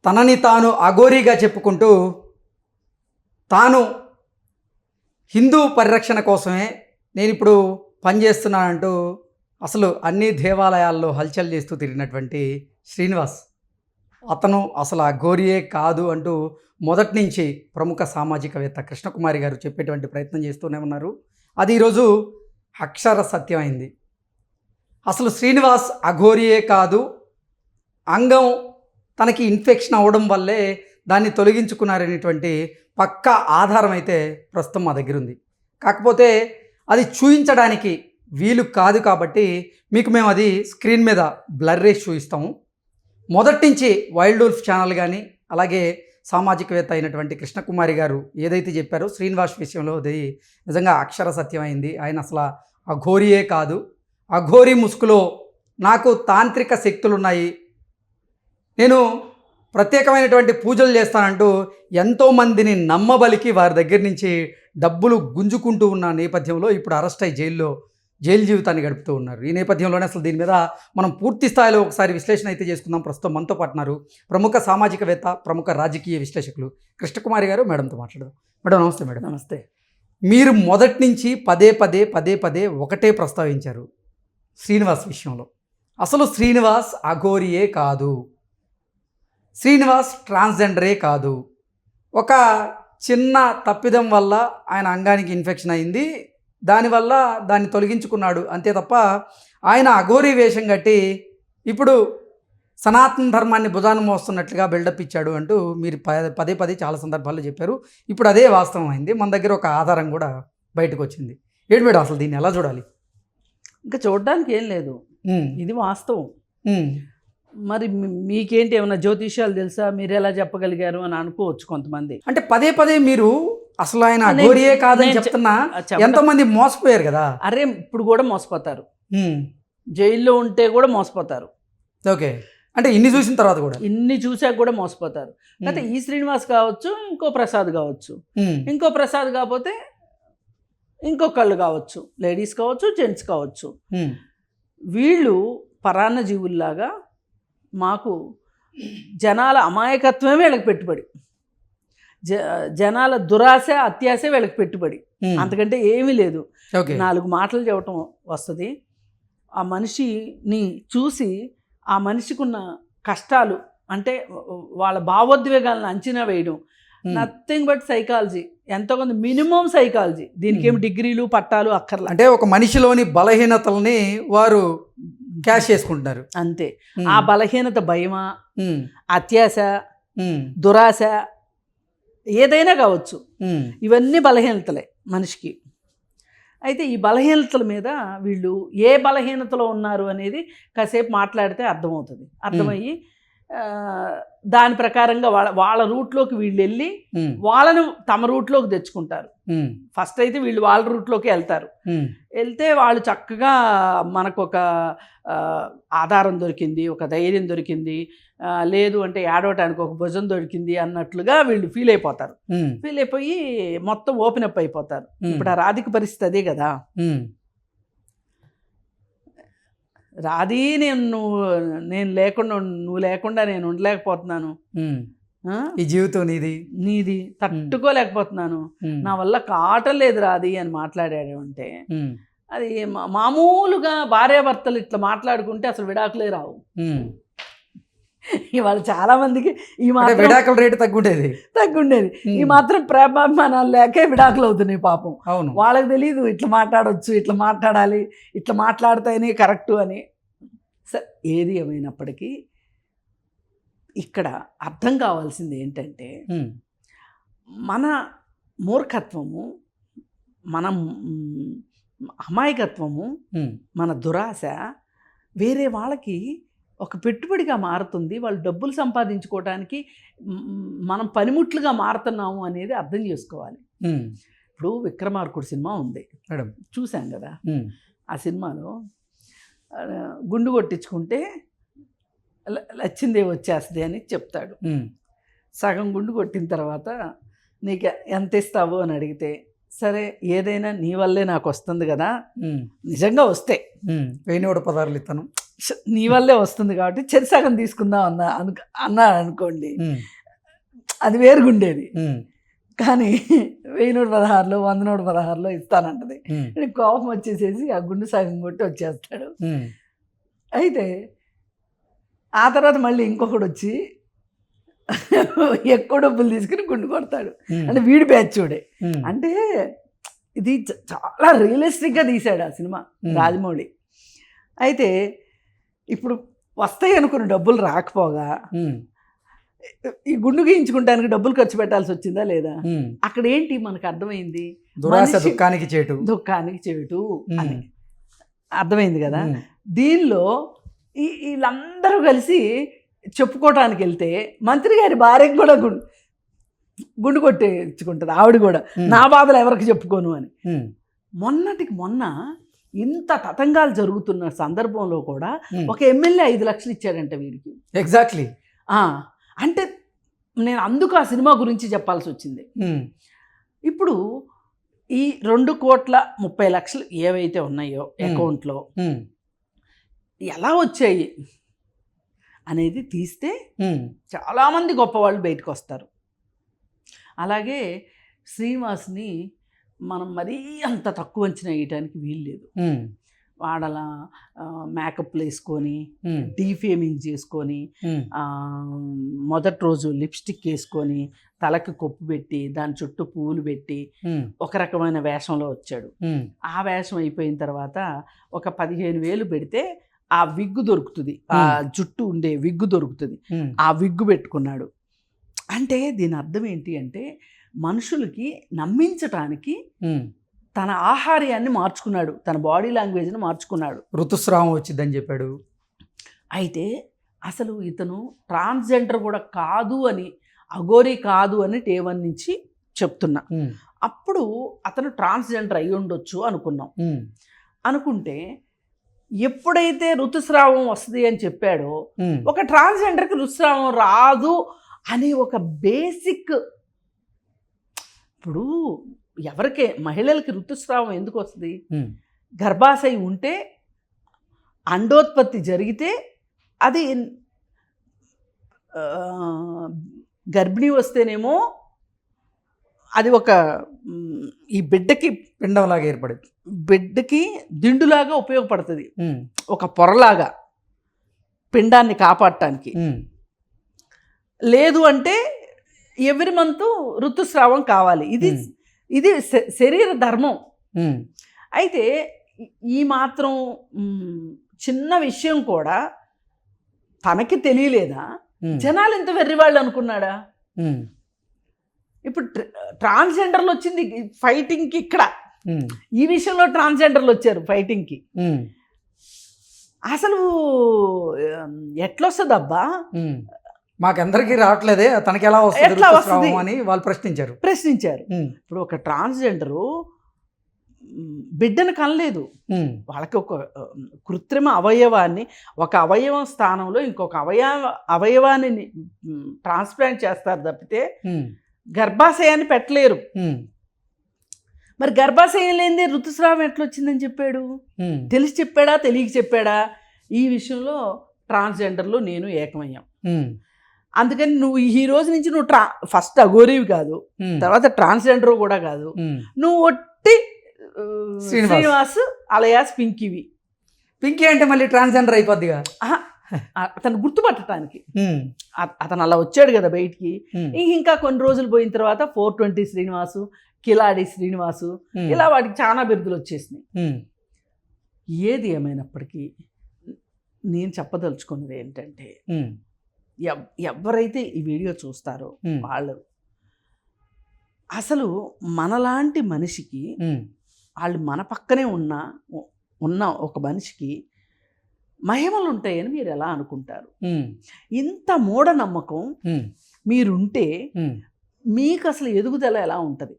తనని తాను అఘోరీగా చెప్పుకుంటూ తాను హిందూ పరిరక్షణ కోసమే నేను ఇప్పుడు పనిచేస్తున్నానంటూ అసలు అన్ని దేవాలయాల్లో హల్చల్ చేస్తూ తిరిగినటువంటి శ్రీనివాస్, అతను అసలు అఘోరియే కాదు అంటూ మొదటి నుంచి ప్రముఖ సామాజికవేత్త కృష్ణకుమారి గారు చెప్పేటువంటి ప్రయత్నం చేస్తూనే ఉన్నారు. అది ఈరోజు అక్షర సత్యమైంది. అసలు శ్రీనివాస్ అఘోరియే కాదు, అంగం తనకి ఇన్ఫెక్షన్ అవ్వడం వల్లే దాన్ని తొలగించుకున్నారనేటువంటి పక్కా ఆధారం అయితే ప్రస్తుతం మా దగ్గర ఉంది. కాకపోతే అది చూపించడానికి వీలు కాదు కాబట్టి మీకు మేము అది స్క్రీన్ మీద బ్లర్ రేస్ చూపిస్తాము. మొదటి నుంచి వైల్డ్ వుల్ఫ్ ఛానల్ కానీ అలాగే సామాజికవేత్త అయినటువంటి కృష్ణకుమారి గారు ఏదైతే చెప్పారో శ్రీనివాస్ విషయంలో అది నిజంగా అక్షర సత్యమైంది. ఆయన అసలు అఘోరియే కాదు, అఘోరి ముసుగులో నాకు తాంత్రిక శక్తులున్నాయి, నేను ప్రత్యేకమైనటువంటి పూజలు చేస్తానంటూ ఎంతోమందిని నమ్మబలికి వారి దగ్గర నుంచి డబ్బులు గుంజుకుంటూ ఉన్న నేపథ్యంలో ఇప్పుడు అరెస్ట్ అయ్యి జైలు జీవితాన్ని గడుపుతూ ఉన్నారు. ఈ నేపథ్యంలోనే అసలు దీని మీద మనం పూర్తి స్థాయిలో ఒకసారి విశ్లేషణ అయితే చేసుకుందాం. ప్రస్తుతం మనతో పాటున్నారు ప్రముఖ సామాజికవేత్త, ప్రముఖ రాజకీయ విశ్లేషకులు కృష్ణకుమారి గారు. మేడంతో మాట్లాడదాం. మేడం నమస్తే. మేడం నమస్తే. మీరు మొదటి నుంచి పదే పదే ఒకటే ప్రస్తావించారు శ్రీనివాస్ విషయంలో. అసలు శ్రీనివాస్ అఘోరియే కాదు, శ్రీనివాస్ ట్రాన్స్జెండరే కాదు, ఒక చిన్న తప్పిదం వల్ల ఆయన అంగానికి ఇన్ఫెక్షన్ అయింది, దానివల్ల దాన్ని తొలగించుకున్నాడు అంతే తప్ప ఆయన అఘోరీ వేషం కట్టి ఇప్పుడు సనాతన ధర్మాన్ని భుజాన మోస్తున్నట్లుగా బిల్డప్ ఇచ్చాడు అంటూ మీరు పదే చాలా సందర్భాల్లో చెప్పారు. ఇప్పుడు అదే వాస్తవం అయింది. మన దగ్గర ఒక ఆధారం కూడా బయటకు వచ్చింది. ఏంటి మేడం అసలు దీన్ని ఎలా చూడాలి? ఇంకా చూడడానికి ఏం లేదు, ఇది వాస్తవం. మరి మీకేంటి, ఏమైనా జ్యోతిష్యాలు తెలుసా, మీరు ఎలా చెప్పగలిగారు అని అనుకోవచ్చు కొంతమంది. అంటే పదే మీరు అసలు ఆయన అఘోరియే కాదని చెప్తున్నా ఎంతమంది మోసపోయారు కదా. అరే ఇప్పుడు కూడా మోసపోతారు, జైల్లో ఉంటే కూడా మోసపోతారు. ఓకే, అంటే ఇన్ని చూసిన తర్వాత కూడా, ఇన్ని చూసాక కూడా మోసపోతారు. అయితే ఈ శ్రీనివాస్ కావచ్చు, ఇంకో ప్రసాద్ కావచ్చు, ఇంకో ప్రసాద్ కాకపోతే ఇంకొకళ్ళు కావచ్చు, లేడీస్ కావచ్చు, జెంట్స్ కావచ్చు. వీళ్ళు పరాన్న జీవుల్లాగా మాకు జనాల అమాయకత్వమే వీళ్ళకి పెట్టుబడి, జనాల దురాశ అత్యాశ వీళ్ళకి పెట్టుబడి, అంతకంటే ఏమీ లేదు. 4 మాటలు చెప్పటం వస్తుంది. ఆ మనిషిని చూసి ఆ మనిషికి ఉన్న కష్టాలు అంటే వాళ్ళ భావోద్వేగాలను అంచనా వేయడం, నథింగ్ బట్ సైకాలజీ, ఎంతో కొంత మినిమం సైకాలజీ. దీనికి ఏమి డిగ్రీలు పట్టాలు అక్కర్లా. అంటే ఒక మనిషిలోని బలహీనతల్ని వారు క్యాష్ చేసుకుంటున్నారు అంతే. ఆ బలహీనత భయమా, అత్యాశ, దురాశ, ఏదైనా కావచ్చు, ఇవన్నీ బలహీనతలే మనిషికి. అయితే ఈ బలహీనతల మీద వీళ్ళు ఏ బలహీనతలో ఉన్నారు అనేది కాసేపు మాట్లాడితే అర్థమవుతుంది. అర్థమయ్యి దాని ప్రకారంగా వాళ్ళ రూట్లోకి వీళ్ళు వెళ్ళి వాళ్ళను తమ రూట్లోకి తెచ్చుకుంటారు. ఫస్ట్ అయితే వీళ్ళు వాళ్ళ రూట్లోకి వెళ్తారు. వెళ్తే వాళ్ళు చక్కగా మనకు ఒక ఆధారం దొరికింది, ఒక ధైర్యం దొరికింది, లేదు అంటే ఏడవటానికి ఒక భుజం దొరికింది అన్నట్లుగా వీళ్ళు ఫీల్ అయిపోతారు. ఫీల్ అయిపోయి మొత్తం ఓపెన్ అప్ అయిపోతారు. ఇప్పుడు ఆ రాధిక పరిస్థితి అదే కదా. రాధి నేను లేకుండా, నువ్వు లేకుండా నేను ఉండలేకపోతున్నాను, ఈ జీవితం నీది తట్టుకోలేకపోతున్నాను, నా వల్ల కావటం లేదు రాధి అని మాట్లాడాడు అంటే అది మామూలుగా భార్యాభర్తలు ఇట్లా మాట్లాడుకుంటే అసలు విడాకులే రావు. ఇవాళ చాలా మందికి ఈ మాత్రం విడాకుల రేటు తగ్గుండేది. ఈ మాత్రం ప్రేమాభిమానాలు లేకే విడాకులు అవుతున్నాయి పాపం. అవును, వాళ్ళకి తెలియదు ఇట్లా మాట్లాడవచ్చు, ఇట్లా మాట్లాడాలి, ఇట్లా మాట్లాడితేనే కరెక్టు అని. సరే, ఏది ఏమైనప్పటికీ ఇక్కడ అర్థం కావాల్సింది ఏంటంటే మన మూర్ఖత్వము, మన అమాయకత్వము, మన దురాశ వేరే వాళ్ళకి ఒక పెట్టుబడిగా మారుతుంది. వాళ్ళు డబ్బులు సంపాదించుకోవడానికి మనం పనిముట్లుగా మారుతున్నాము అనేది అర్థం చేసుకోవాలి. ఇప్పుడు విక్రమార్కుడు సినిమా ఉంది, చూసాం కదా. ఆ సినిమాలో గుండు కొట్టించుకుంటే లచ్చిందేవి వచ్చేస్తుంది అని చెప్తాడు. సగం గుండు కొట్టిన తర్వాత నీకు ఎంత ఇస్తావు అని అడిగితే, సరే ఏదైనా నీ వల్లే నాకు వస్తుంది కదా, నిజంగా వస్తే 1016 ఇస్తాను నీ వల్లే వస్తుంది కాబట్టి చెరిసగం తీసుకుందాం అన్నాడు అనుకోండి, అది వేరుగుండేది. కానీ 1016లో 116లో ఇస్తానంటది. కోపం వచ్చేసేసి ఆ గుండు సగం కొట్టి వచ్చేస్తాడు. అయితే ఆ తర్వాత మళ్ళీ ఇంకొకడు వచ్చి ఎక్కువ డబ్బులు తీసుకుని గుండు కొడతాడు. అంటే వీడి బ్యాచోడే. అంటే ఇది చాలా రియలిస్టిక్గా తీశాడు ఆ సినిమా రాజమౌళి. అయితే ఇప్పుడు వస్తాయి అనుకున్న డబ్బులు రాకపోగా ఈ గుండు గీయించుకుంటానికి డబ్బులు ఖర్చు పెట్టాల్సి వచ్చిందా లేదా? అక్కడ ఏంటి మనకు అర్థమైంది, దుఃఖానికి చేటు అని అర్థమైంది కదా. దీనిలో వీళ్ళందరూ కలిసి చెప్పుకోవటానికి వెళ్తే మంత్రి గారి భార్యకి కూడా గుండు కొట్టేసుకుంటుంది ఆవిడ కూడా, నా బాధలు ఎవరికి చెప్పుకోను అని. మొన్నటికి మొన్న ఇంత తతంగాలు జరుగుతున్న సందర్భంలో కూడా ఒక ఎమ్మెల్యే 5 లక్షలు ఇచ్చాడంట వీరికి. ఎగ్జాక్ట్లీ. అంటే నేను అందుకు ఆ సినిమా గురించి చెప్పాల్సి వచ్చింది. ఇప్పుడు ఈ 2,30,00,000 ఏవైతే ఉన్నాయో అకౌంట్లో ఎలా వచ్చాయి అనేది తీస్తే చాలామంది గొప్పవాళ్ళు బయటకు వస్తారు. అలాగే శ్రీనివాస్ని మనం మరీ అంత తక్కువ అంచనా వేయటానికి వీల్లేదు. వాడలా మేకప్లు వేసుకొని డీఫేమింగ్ చేసుకొని మొదటి రోజు లిప్స్టిక్ వేసుకొని తలకి కొప్పు పెట్టి దాని చుట్టూ పువ్వులు పెట్టి ఒక రకమైన వేషంలో వచ్చాడు. ఆ వేషం అయిపోయిన తర్వాత ఒక 15,000 పెడితే ఆ విగ్గు దొరుకుతుంది, ఆ జుట్టు ఉండే విగ్గు దొరుకుతుంది, ఆ విగ్గు పెట్టుకున్నాడు. అంటే దీని అర్థం ఏంటి అంటే మనుషులకి నమ్మించటానికి తన ఆహార్యాన్ని మార్చుకున్నాడు, తన బాడీ లాంగ్వేజ్ని మార్చుకున్నాడు. ఋతుస్రావం వచ్చిందని చెప్పాడు. అయితే అసలు ఇతను ట్రాన్స్జెండర్ కూడా కాదు అని, అఘోరి కాదు అని T1 నుంచి చెప్తున్నా. అప్పుడు అతను ట్రాన్స్జెండర్ అయి ఉండొచ్చు అనుకున్నాం. అనుకుంటే ఎప్పుడైతే ఋతుస్రావం వస్తుంది అని చెప్పాడో ఒక ట్రాన్స్జెండర్కి ఋతుస్రావం రాదు అని ఒక బేసిక్, ఇప్పుడు ఎవరికే మహిళలకి ఋతుస్రావం ఎందుకు వస్తుంది? గర్భాశయం ఉంటే అండోత్పత్తి జరిగితే అది గర్భిణీ వస్తేనేమో అది ఒక ఈ బిడ్డకి పిండంలాగా ఏర్పడింది, బిడ్డకి దిండులాగా ఉపయోగపడుతుంది, ఒక పొరలాగా పిండాన్ని కాపాడటానికి. లేదు అంటే ఎవరి మంత్ ఋతుస్రావం కావాలి, ఇది శరీర ధర్మం. అయితే ఈ మాత్రం చిన్న విషయం కూడా తనకి తెలియలేదా? జనాలు ఎంత వెర్రివాళ్ళు అనుకున్నాడా? ఇప్పుడు ట్రాన్స్జెండర్లు వచ్చింది ఫైటింగ్కి, ఇక్కడ ఈ విషయంలో ట్రాన్స్జెండర్లు వచ్చారు ఫైటింగ్కి. అసలు ఎట్లొస్తుంది అబ్బా, మాకందరికీ రావట్లేదే, తనకి ఎలా వస్తుంది అని వాళ్ళు ప్రశ్నించారు. ఇప్పుడు ఒక ట్రాన్స్జెండరు బిడ్డను కనలేదు, వాళ్ళకి ఒక కృత్రిమ అవయవాన్ని, ఒక అవయవం స్థానంలో ఇంకొక అవయవాన్ని ట్రాన్స్ప్లాంట్ చేస్తారు తప్పితే గర్భాశయాన్ని పెట్టలేరు. మరి గర్భాశయం లేనిదే ఋతుస్రావం ఎట్లొచ్చిందని చెప్పాడు? తెలిసి చెప్పాడా, తెలియక చెప్పాడా? ఈ విషయంలో ట్రాన్స్జెండర్లు నేను ఏకమయ్యాం. అందుకని నువ్వు ఈ రోజు నుంచి నువ్వు ఫస్ట్ అఘోరీవి కాదు, తర్వాత ట్రాన్స్జెండర్ కూడా కాదు, నువ్వు ఒట్టి శ్రీనివాస్ అలయాస్ పింకీవి. పింకీ అంటే మళ్ళీ ట్రాన్స్జెండర్ అయిపోద్దిగా. అతను గుర్తుపట్టడానికి అతను అలా వచ్చాడు కదా బయటికి. ఇంకా కొన్ని రోజులు పోయిన తర్వాత 420 శ్రీనివాసు, కిలాడి శ్రీనివాసు, ఇలా వాటికి చాలా బిరుదులు వచ్చేసినాయి. ఏది ఏమైనప్పటికీ నేను చెప్పదలుచుకున్నది ఏంటంటే, ఎవరైతే ఈ వీడియో చూస్తారో వాళ్ళు అసలు మనలాంటి మనిషికి, వాళ్ళు మన పక్కనే ఉన్న ఒక మనిషికి మహిమలు ఉంటాయని మీరు ఎలా అనుకుంటారు? ఇంత మూఢనమ్మకం మీరుంటే మీకు అసలు ఎదుగుదల ఎలా ఉంటుంది?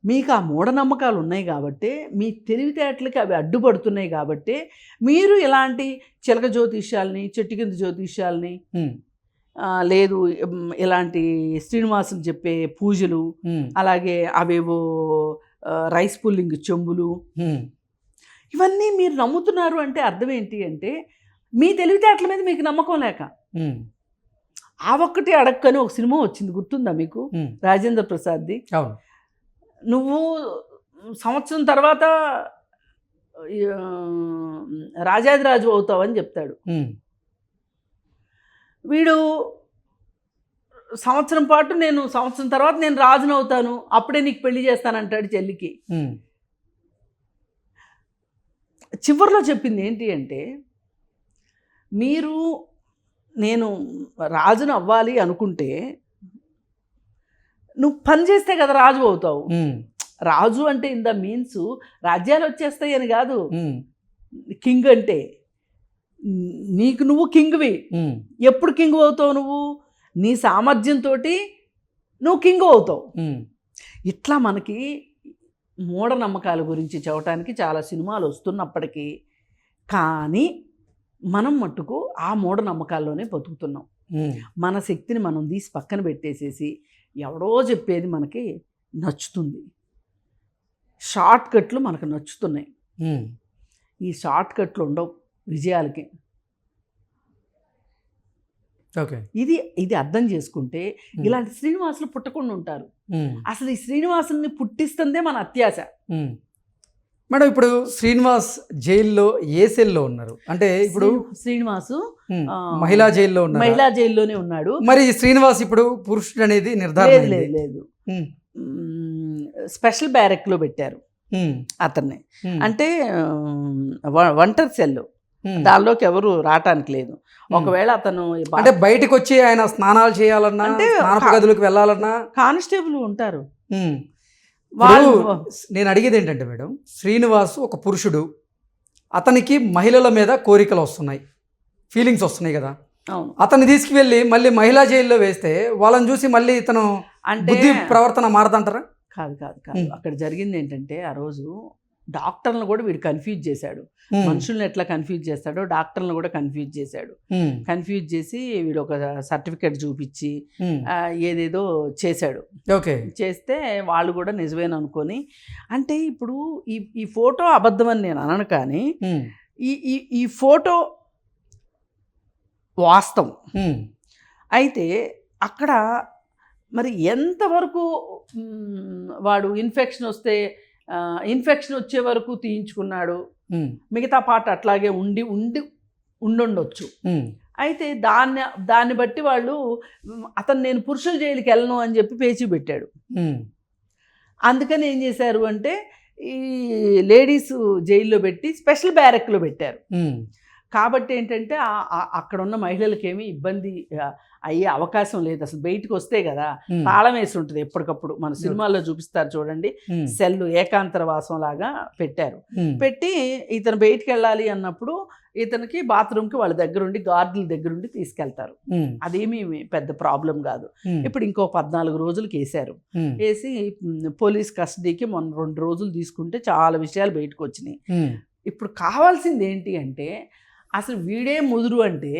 మీకు ఆ మూఢనమ్మకాలు ఉన్నాయి కాబట్టి, మీ తెలివితేటలకి అవి అడ్డుపడుతున్నాయి కాబట్టి మీరు ఇలాంటి చిలక జ్యోతిష్యాలని, చెట్టు కింద జ్యోతిష్యాలని, లేదు ఇలాంటి శ్రీనివాసులు చెప్పే పూజలు, అలాగే అవేవో రైస్ పుల్లింగ్ చెంబులు, ఇవన్నీ మీరు నమ్ముతున్నారు అంటే అర్థం ఏంటి అంటే మీ తెలివితేటల మీద మీకు నమ్మకం లేక. ఆ ఒక్కటి అడక్కని ఒక సినిమా వచ్చింది, గుర్తుందా మీకు? రాజేంద్ర ప్రసాద్ది. అవును. నువ్వు సంవత్సరం తర్వాత రాజాదిరాజు అవుతావని చెప్తాడు. వీడు సంవత్సరం పాటు సంవత్సరం తర్వాత నేను రాజును అవుతాను, అప్పుడే నీకు పెళ్లి చేస్తానంటాడు చెల్లికి. చివరిలో చెప్పింది ఏంటి అంటే, నేను రాజును అవ్వాలి అనుకుంటే నువ్వు పని చేస్తే కదా రాజు అవుతావు. రాజు అంటే ఇన్ ద మీన్స్ రాజ్యాలు వచ్చేస్తాయి అని కాదు. కింగ్ అంటే నీకు నువ్వు కింగ్వి. ఎప్పుడు కింగ్ అవుతావు? నువ్వు నీ సామర్థ్యంతో నువ్వు కింగ్ అవుతావు. ఇట్లా మనకి మూఢనమ్మకాల గురించి చెప్పడానికి చాలా సినిమాలు వస్తున్నప్పటికీ కానీ మనం మట్టుకు ఆ మూఢనమ్మకాల్లోనే బతుకుతున్నాం. మన శక్తిని మనం తీసి పక్కన పెట్టేసేసి ఎవడో చెప్పేది మనకి నచ్చుతుంది. షార్ట్ కట్లు మనకు నచ్చుతున్నాయి. ఈ షార్ట్ కట్లు ఉండవు విజయాలకి. ఓకే, ఇది అర్థం చేసుకుంటే ఇలాంటి శ్రీనివాసులు పుట్టకుండా ఉంటారు. అసలు ఈ శ్రీనివాసుల్ని పుట్టిస్తుందే మన అత్యాశ. మేడం, ఇప్పుడు శ్రీనివాస్ జైల్లో ఏ సెల్లో ఉన్నారు? అంటే ఇప్పుడు శ్రీనివాసు మహిళా జైల్లో ఉన్నారు. మహిళా జైల్లోనే ఉన్నాడు. మరి శ్రీనివాస్ ఇప్పుడు పురుషుడు అనేది నిర్ధారణ లేదు. స్పెషల్ బ్యారెక్ లో పెట్టారు అతన్ని. అంటే ఒంటరి సెల్లు, దానిలోకి ఎవరు రావటానికి లేదు. ఒకవేళ అతను అంటే బయటకు వచ్చి ఆయన స్నానాలు చేయాలన్నా, స్నానపు గదులకు వెళ్ళాలన్నా కానిస్టేబుల్ ఉంటారు. నేను అడిగేది ఏంటంటే మేడం, శ్రీనివాస్ ఒక పురుషుడు, అతనికి మహిళల మీద కోరికలు వస్తున్నాయి, ఫీలింగ్స్ వస్తున్నాయి కదా. అతన్ని తీసుకువెళ్ళి మళ్ళీ మహిళా జైల్లో వేస్తే వాళ్ళని చూసి మళ్ళీ ఇతను అంటే బుద్ధి ప్రవర్తన మారదంటారా? కాదు. అక్కడ జరిగింది ఏంటంటే, ఆ రోజు డాక్టర్లను కూడా వీడు కన్ఫ్యూజ్ చేశాడు. మనుషుల్ని ఎట్లా కన్ఫ్యూజ్ చేస్తాడో డాక్టర్లను కూడా కన్ఫ్యూజ్ చేశాడు. కన్ఫ్యూజ్ చేసి వీడు ఒక సర్టిఫికెట్ చూపించి ఏదేదో చేశాడు. ఓకే, చేస్తే వాళ్ళు కూడా నిజమేన అనుకొని, అంటే ఇప్పుడు ఈ ఫోటో అబద్ధం అని నేను అనను, కానీ ఈ ఫోటో వాస్తవం. అయితే అక్కడ మరి ఎంతవరకు వాడు ఇన్ఫెక్షన్ వచ్చే వరకు తీయించుకున్నాడు, మిగతా పాట అట్లాగే ఉండొచ్చు. అయితే దాన్ని బట్టి వాళ్ళు అతను నేను పురుషుల జైలుకి వెళ్ళను అని చెప్పి పేచీ పెట్టాడు. అందుకని ఏం చేశారు అంటే ఈ లేడీస్ జైల్లో పెట్టి స్పెషల్ బ్యారెక్లో పెట్టారు. కాబట్టి ఏంటంటే అక్కడ ఉన్న మహిళలకేమీ ఇబ్బంది అయ్యే అవకాశం లేదు. అసలు బయటకు వస్తే కదా తాళం వేసి ఉంటుంది ఎప్పటికప్పుడు. మన సినిమాల్లో చూపిస్తారు చూడండి, సెల్లు ఏకాంతరవాసం లాగా పెట్టారు. పెట్టి ఇతను బయటికి వెళ్ళాలి అన్నప్పుడు ఇతనికి బాత్రూమ్కి వాళ్ళ దగ్గరుండి గార్డుల దగ్గరుండి తీసుకెళ్తారు. అదేమీ పెద్ద ప్రాబ్లం కాదు. ఇప్పుడు ఇంకో 14 రోజులకి వేశారు. వేసి పోలీస్ కస్టడీకి మొన్న 2 రోజులు తీసుకుంటే చాలా విషయాలు బయటకు వచ్చినాయి. ఇప్పుడు కావాల్సింది ఏంటి అంటే, అసలు వీడే ముదురు అంటే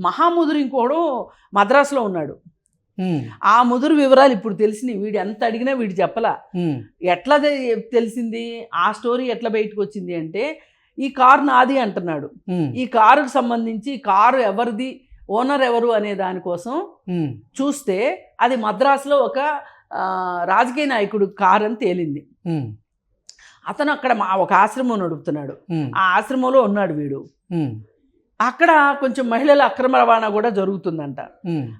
మహాముదురు ఇంకోడు మద్రాసులో ఉన్నాడు. ఆ ముదురు వివరాలు ఇప్పుడు తెలిసినాయి. వీడు ఎంత అడిగినా వీడు చెప్పలా. ఎట్లా తెలిసింది ఆ స్టోరీ, ఎట్లా బయటకు వచ్చింది అంటే, ఈ కారు నాది అంటున్నాడు. ఈ కారుకు సంబంధించి కారు ఎవరిది, ఓనర్ ఎవరు అనే దానికోసం చూస్తే అది మద్రాసులో ఒక రాజకీయ నాయకుడు కారు అని తేలింది. అతను అక్కడ ఒక ఆశ్రమం నడుపుతున్నాడు. ఆ ఆశ్రమంలో ఉన్నాడు వీడు. అక్కడ కొంచెం మహిళల అక్రమ రవాణా కూడా జరుగుతుందంట.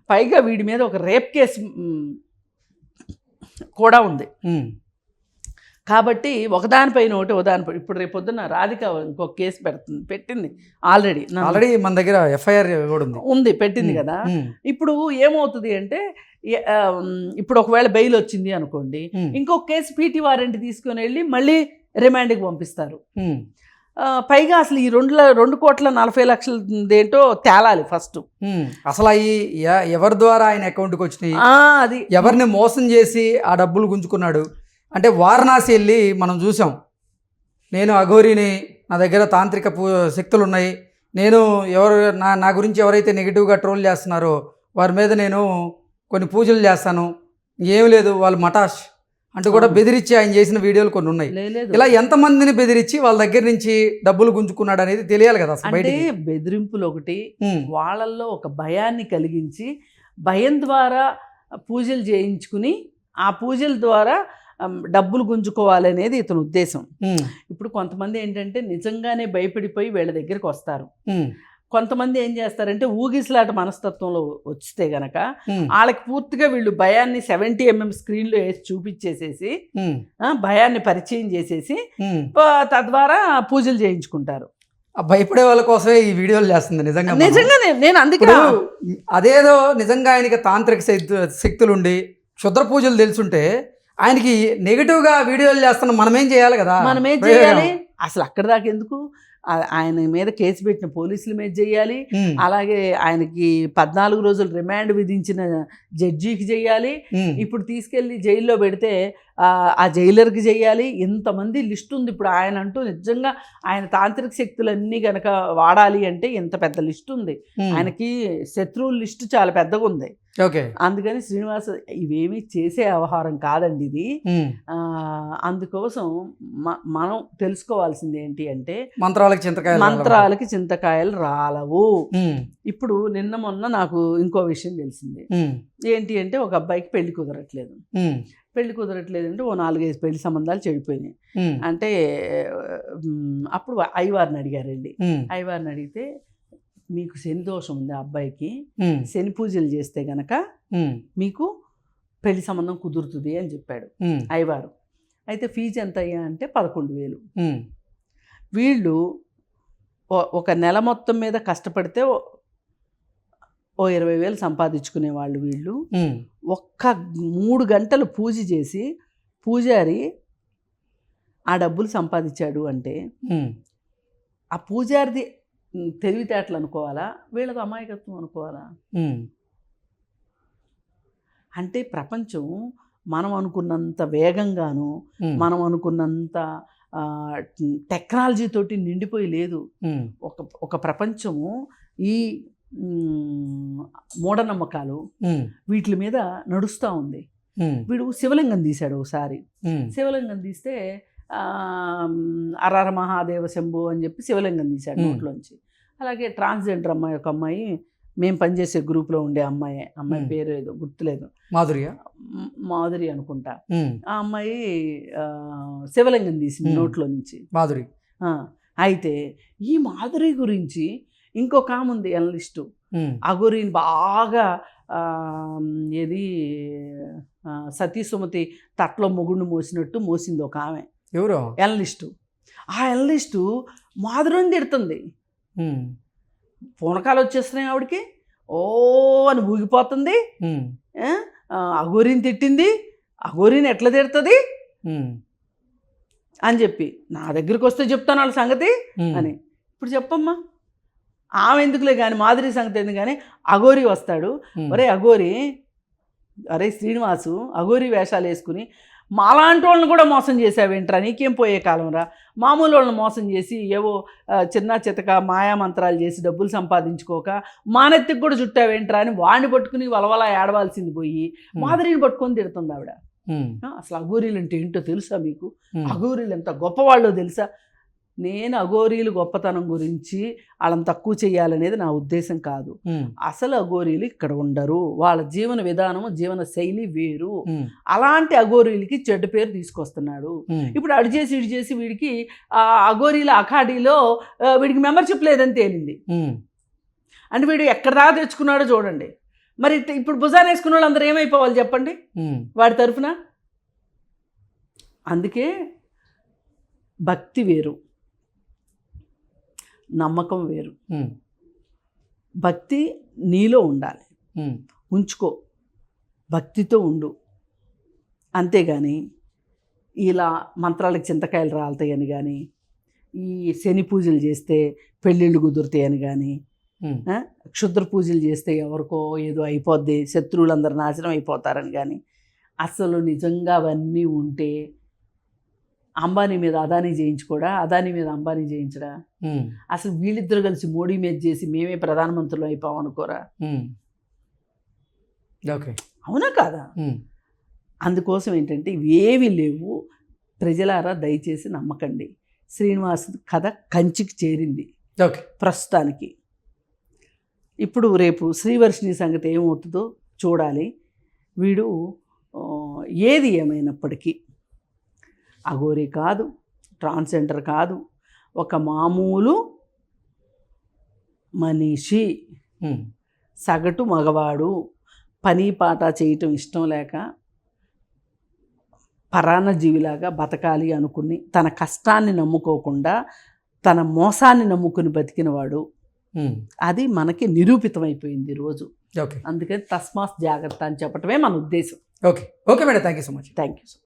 పైగా వీడి మీద ఒక రేప్ కేసు కూడా ఉంది. కాబట్టి ఒకదానిపైన ఒకదానిపై ఇప్పుడు రేపు పొద్దున్న రాధిక ఇంకొక కేసు పెట్టింది ఆల్రెడీ మన దగ్గర ఎఫ్ఐఆర్ ఉంది, పెట్టింది కదా. ఇప్పుడు ఏమవుతుంది అంటే, ఇప్పుడు ఒకవేళ బెయిల్ వచ్చింది అనుకోండి, ఇంకొక కేసు పీటీ వారెంట్ తీసుకొని వెళ్ళి మళ్ళీ రిమాండ్కి పంపిస్తారు. పైగా అసలు ఈ 2,40,00,000 ఏంటో తేలాలి ఫస్ట్. అసలు అవి ఎవరి ద్వారా ఆయన అకౌంట్కి వచ్చినాయి, అది ఎవరిని మోసం చేసి ఆ డబ్బులు గుంజుకున్నాడు అంటే, వారణాసి వెళ్ళి మనం చూసాం. నేను అఘోరిని, నా దగ్గర తాంత్రిక శక్తులు ఉన్నాయి, నేను నా గురించి ఎవరైతే నెగిటివ్గా ట్రోల్ చేస్తున్నారో వారి మీద నేను కొన్ని పూజలు చేస్తాను, ఏం లేదు వాళ్ళు మటాష్ అంటూ కూడా బెదిరించి ఆయన చేసిన వీడియోలు కొన్ని ఉన్నాయి. లేదు ఇలా ఎంతమందిని బెదిరించి వాళ్ళ దగ్గర నుంచి డబ్బులు గుంజుకున్నాడు అనేది తెలియాలి కదా అసలు అంటే బయటికి. బెదిరింపులు ఒకటి, వాళ్ళల్లో ఒక భయాన్ని కలిగించి భయం ద్వారా పూజలు చేయించుకుని ఆ పూజల ద్వారా డబ్బులు గుంజుకోవాలనేది ఇతని ఉద్దేశం. ఇప్పుడు కొంతమంది ఏంటంటే నిజంగానే భయపడిపోయి వీళ్ళ దగ్గరికి వస్తారు. కొంతమంది ఏం చేస్తారంటే ఊగిసలాట మనస్తత్వంలో వస్తే గనక వాళ్ళకి పూర్తిగా వీళ్ళు భయాన్ని 70 mm స్క్రీన్లో వేసి చూపించేసేసి భయాన్ని పరిచయం చేసేసి తద్వారా పూజలు చేయించుకుంటారు. భయపడే వాళ్ళ కోసమే ఈ వీడియోలు చేస్తుంది నిజంగా. నేను అందుకే అదేదో నిజంగా ఆయనకి తాంత్రిక శక్తులుండి క్షుద్ర పూజలు తెలుసుంటే ఆయనకి నెగిటివ్గా వీడియోలు చేస్తున్న మనమేం చేయాలి కదా. మనమేం చేయాలి అసలు అక్కడ దాకా ఎందుకు? ఆయన మీద కేసు పెట్టిన పోలీసుల మీద చేయాలి, అలాగే ఆయనకి 14 రోజులు రిమాండ్ విధించిన జడ్జికి చేయాలి, ఇప్పుడు తీసుకెళ్ళి జైల్లో పెడితే ఆ జైలర్కి చేయాలి. ఇంతమంది లిస్ట్ ఉంది. ఇప్పుడు ఆయన అంటూ నిజంగా ఆయన తాంత్రిక శక్తులన్నీ గనక వాడాలి అంటే ఇంత పెద్ద లిస్ట్ ఉంది. ఆయనకి శత్రువుల లిస్ట్ చాలా పెద్దగా ఉంది. ఓకే, అందుకని శ్రీనివాస్ ఇవేమీ చేసే వ్యవహారం కాదండి ఇది. అందుకోసం మనం తెలుసుకోవాల్సింది ఏంటి అంటే మంత్రాలకి చింతకాయలు రాలవు. ఇప్పుడు నిన్న మొన్న నాకు ఇంకో విషయం తెలిసింది. ఏంటి అంటే ఒక అబ్బాయికి పెళ్లి కుదరట్లేదు అంటే ఓ 4-5 పెళ్లి సంబంధాలు చెడిపోయినాయి. అంటే అప్పుడు అయ్యవారిని అడిగారండి. అయ్యవారిని అడిగితే మీకు శని దోషం ఉంది, ఆ అబ్బాయికి శని పూజలు చేస్తే గనక మీకు పెళ్లి సంబంధం కుదురుతుంది అని చెప్పాడు అయ్యవారు. అయితే ఫీజు ఎంత అయ్యా అంటే 11,000. వీళ్ళు ఒక నెల మొత్తం మీద కష్టపడితే ఓ 20,000 సంపాదించుకునే వాళ్ళు. వీళ్ళు ఒక్క 3 గంటలు పూజ చేసి పూజారి ఆ డబ్బులు సంపాదించాడు అంటే ఆ పూజారిది తెలివితేటలు అనుకోవాలా, వీళ్ళది అమాయకత్వం అనుకోవాలా? అంటే ప్రపంచం మనం అనుకున్నంత వేగంగాను మనం అనుకున్నంత టెక్నాలజీ తోటి నిండిపోయి లేదు. ఒక ప్రపంచము ఈ మూఢనమ్మకాలు వీటి మీద నడుస్తూ ఉంది. వీడు శివలింగం తీశాడు ఒకసారి. శివలింగం తీస్తే అరర మహాదేవ శంభు అని చెప్పి శివలింగం తీశాడు నోట్లోంచి. అలాగే ట్రాన్స్జెండర్ అమ్మాయి, ఒక అమ్మాయి, మేము పనిచేసే గ్రూప్లో ఉండే అమ్మాయి పేరు ఏదో గుర్తులేదు, మాధురి అనుకుంటా. ఆ అమ్మాయి శివలింగం తీసింది నోట్లో నుంచి, మాధురి. అయితే ఈ మాధురి గురించి ఇంకొక ఆమె ఉంది ఎనలిస్టు, అఘోరిని బాగా ఏది సతీ సుమతి తట్లో మొగుడిని మోసినట్టు మోసింది ఒక ఆమె, ఎవరు ఎనలిస్టు. ఆ ఎనలిస్టు మాధురిని తిడుతుంది. పూనకాలు వచ్చేస్తున్నాయి ఆవిడకి, ఓ అని ఊగిపోతుంది. అఘోరిని తిట్టింది, అఘోరిని ఎట్లా తిడుతుంది అని చెప్పి నా దగ్గరికి వస్తే చెప్తాను వాళ్ళ సంగతి అని. ఇప్పుడు చెప్పమ్మా, ఆమె ఎందుకులే కానీ మాధురి సంగతి ఎందుకు కానీ అఘోరి వస్తాడు. ఒరే అఘోరి, అరే శ్రీనివాసు, అఘోరి వేషాలు వేసుకుని మాలాంటి వాళ్ళని కూడా మోసం చేసావేంట్రా, నీకేం పోయే కాలం రా, మామూలు వాళ్ళని మోసం చేసి ఏవో చిన్న చితక మాయామంత్రాలు చేసి డబ్బులు సంపాదించుకోక మానెత్తికి కూడా చుట్టావేంట్రా అని వాడిని పట్టుకుని వలవలా ఏడవాల్సింది పోయి మాధురిని పట్టుకొని తిడుతుంది ఆవిడ. అసలు అఘోరీలు అంటే ఏంటో తెలుసా మీకు? అఘోరీలు ఎంత గొప్పవాళ్ళో తెలుసా? నేను అఘోరీలు గొప్పతనం గురించి వాళ్ళని తక్కువ చేయాలనేది నా ఉద్దేశం కాదు. అసలు అఘోరీలు ఇక్కడ ఉండరు, వాళ్ళ జీవన విధానము జీవన శైలి వేరు. అలాంటి అఘోరీలకి చెడ్డ పేరు తీసుకొస్తున్నాడు. ఇప్పుడు అడి చేసి ఇడి చేసి వీడికి ఆ అఘోరీల అఖాడీలో వీడికి మెంబర్షిప్ లేదని తేలింది. అంటే వీడు ఎక్కడ దాకా తెచ్చుకున్నాడో చూడండి. మరి ఇప్పుడు భుజాన్ని వేసుకున్న వాళ్ళు అందరూ ఏమైపోవాలి చెప్పండి వాడి తరఫున? అందుకే భక్తి వేరు, నమ్మకం వేరు. భక్తి నీలో ఉండాలి, ఉంచుకో, భక్తితో ఉండు. అంతేగాని ఇలా మంత్రాలకు చింతకాయలు రాలుతాయని కానీ, ఈ శని పూజలు చేస్తే పెళ్ళిళ్ళు కుదురుతాయని కానీ, క్షుద్ర పూజలు చేస్తే ఎవరికో ఏదో అయిపోద్ది, శత్రువులందరూ నాశనం అయిపోతారని కానీ, అసలు నిజంగా అవన్నీ ఉంటే అంబానీ మీద అదానీ చేయించుకోడా, అదానీ మీద అంబానీ చేయించడా? అసలు వీళ్ళిద్దరు కలిసి మోడీ మీద చేసి మేమే ప్రధానమంత్రులు అయిపోయాం అనుకోరా? అవునా కాదా? అందుకోసం ఏంటంటే ఇవేవి లేవు, ప్రజలారా దయచేసి నమ్మకండి. శ్రీనివాస్ కథ కంచికి చేరింది ఓకే. ప్రస్తుతానికి. ఇప్పుడు రేపు శ్రీవర్షిణి సంగతి ఏమవుతుందో చూడాలి. వీడు ఏది ఏమైనప్పటికీ అఘోరి కాదు, ట్రాన్స్జెండర్ కాదు, ఒక మామూలు మనిషి, సగటు మగవాడు, పని పాట చేయటం ఇష్టం లేక పరాన్న జీవిలాగా బతకాలి అనుకుని తన కష్టాన్ని నమ్ముకోకుండా తన మోసాన్ని నమ్ముకుని బతికినవాడు. అది మనకి నిరూపితమైపోయింది ఈరోజు. ఓకే. అందుకని తస్మాత్ జాగ్రత్త అని చెప్పటమే మన ఉద్దేశం. Okay. Okay madam, thank you so much. Thank you.